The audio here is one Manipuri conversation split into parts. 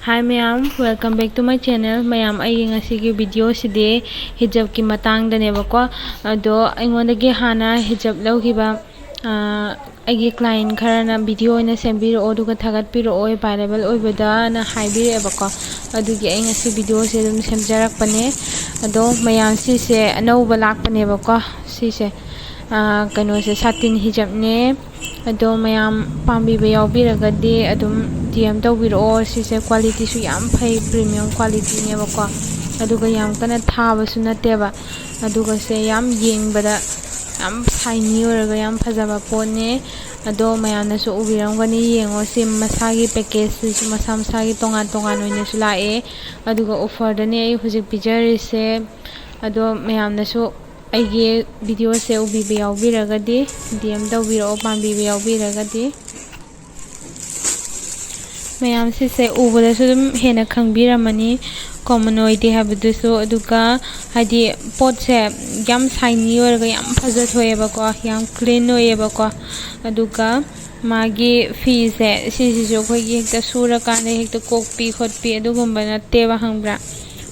Hi mayam, welcome back to my channel. Mayam ai ngasigi video sidi hijab ki matang dane bako. Ado aingonda hana hijab laugiba aigi client kharana video ina sembiro oduga thagat piro oi available oibada na haibire bako. Adugi ai ngasi video se dum semjarak pane. Ado mayam si se anauba lak pane bako. Si se kano se satin hijab ne. Ado mayam pambi ba yaubiragadi adum DM tawbiro sise quality su yam phai premium quality ne bako aduga yam kana thaba su nateba aduga se yam yengbada yam shiny oraga yam phajaba pone ado mayam na su ubiramgani yengo se masagi package su masagi tongan oine su lae aduga offer dane ai hujik pijari se ado mayam na su aige video se ubi ba yaubiragadi DM tawbiro pambi ba yaubiragadi mayam si se ubada su dum hena khangbiramani common oide habidusu aduga hadi pot se yam shiny oraga yam phajat hoyeba ko yam clean hoyeba ko aduga magi fi se si jo khoi hekta sura kane hekta kokpi khotpi adugumba na teba hangbra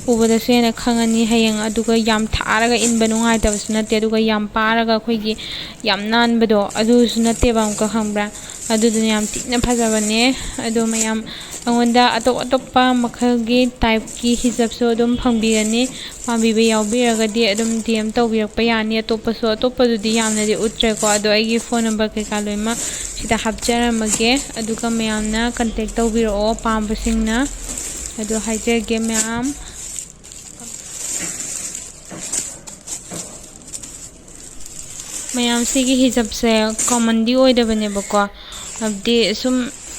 ubada su hena khangani hayang aduga yam tharaga inba nungai tabsu na te aduga yam paraga khoi gi yam nanbado adu su na teba amka hangbra aduduna yam tina phajabane adu mayam angonda atoppa makhalgi type ki hijab so dum phangbirani pambiba yaubiragadi adum DM tawbirakpa yani atoppadudi yamnadi utre ko adu aigi phone number kai ka loima sida hapjaramage aduga mayamna contact tawbiro pambasingna adu haijage mayam mayam sigi hijab se common di oidabane bako abdi sum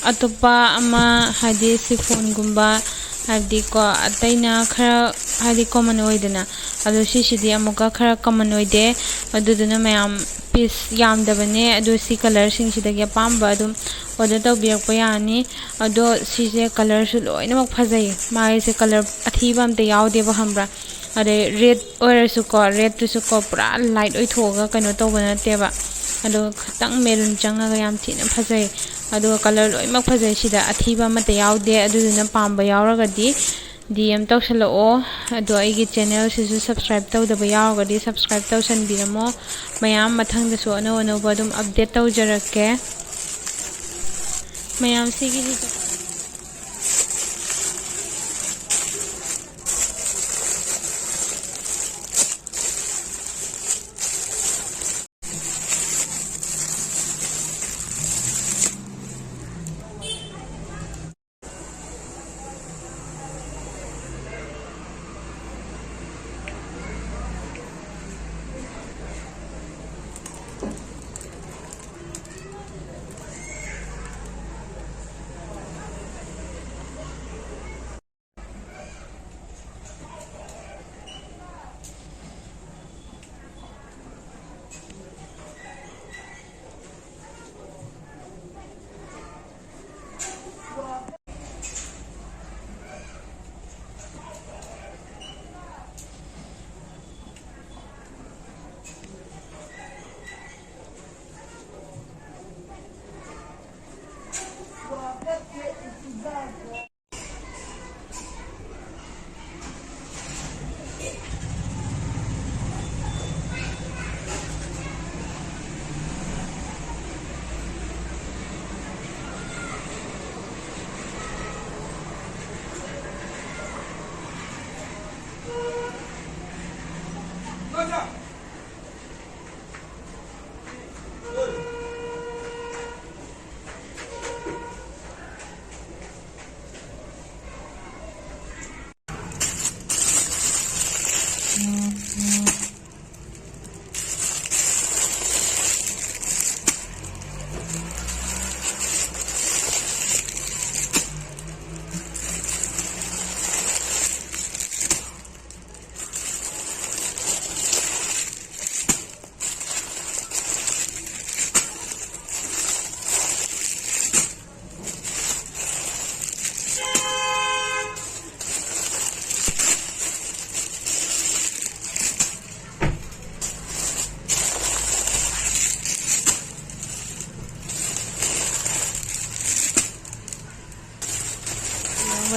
atopa ama hadi siphon gumba hadi ko ataina khara hadi common oidana adu sidi amuka khara common oide aduduna mayam piece yamdabane adu si color sing sidagi pamba adum order tawbirakpa yani ado sise color su loinamak phajai mai se color athiba amte yaude ba hambra ade red oirasu ko red tu su ko pura light oi thoga kano tawbana teba ado khatang maroon changa ga yam thina phajai ado color loimak phajai sida athiba mate yaude aduduna pamba yauragadi DM tawsalo ado aigi channel sisu subscribe tawdaba yauragadi subscribe tawsanbiramo mayam mathangda su ano badum update tawjarake mayam sigi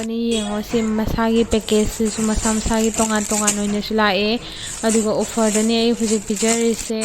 ꯍꯥꯎꯕꯅꯤ ꯌꯦꯡꯉꯣ ꯁꯤ ꯃꯁꯥꯒꯤ ꯄꯦꯀꯦꯖꯁꯤꯁꯨ ꯃꯁꯥ ꯃꯁꯥꯒꯤ ꯇꯣꯉꯥꯟ ꯇꯣꯉꯥꯟ ꯑꯣꯏꯅꯁꯨ ꯂꯥꯛꯑꯦ ꯑꯗꯨꯒ ꯑꯣꯐꯔꯗꯅꯤ ꯑꯩ ꯍꯧꯖꯤꯛ ꯄꯤꯖꯔꯤꯁꯦ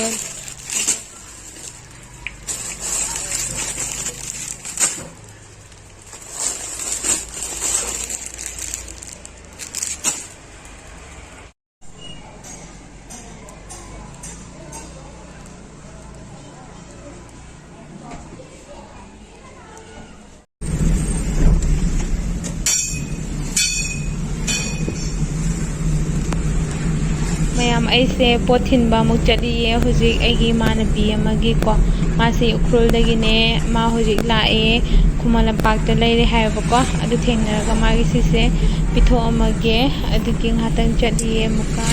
ꯃꯌꯥꯝ ꯑꯩꯁꯦ ꯄꯣꯠ ꯊꯤꯟꯕ ꯑꯃꯨꯛ ꯆꯠꯂꯤꯌꯦ ꯍꯧꯖꯤꯛ ꯑꯩꯒꯤ ꯏꯃꯥꯟꯅꯕꯤ ꯑꯃꯒꯤꯀꯣ ꯃꯥꯁꯤ ꯎꯈ꯭ꯔꯨꯜꯗꯒꯤꯅꯦ ꯃꯥ ꯍꯧꯖꯤꯛ ꯂꯥꯛꯑꯦ ꯈꯨꯃꯟ ꯂꯝꯄꯥꯛꯇ ꯂꯩꯔꯦ ꯍꯥꯏꯌꯦꯕꯀꯣ ꯑꯗꯨ ꯊꯦꯡꯅꯔꯒ ꯃꯥꯒꯤ ꯁꯤꯁꯦ ꯄꯤꯊꯣꯛꯑꯝꯃꯒꯦ ꯑꯗꯨꯒꯤ ꯉꯥꯏꯍꯥꯛꯇꯪ ꯆꯠꯂꯤꯌꯦ ꯑꯃꯨꯛꯀ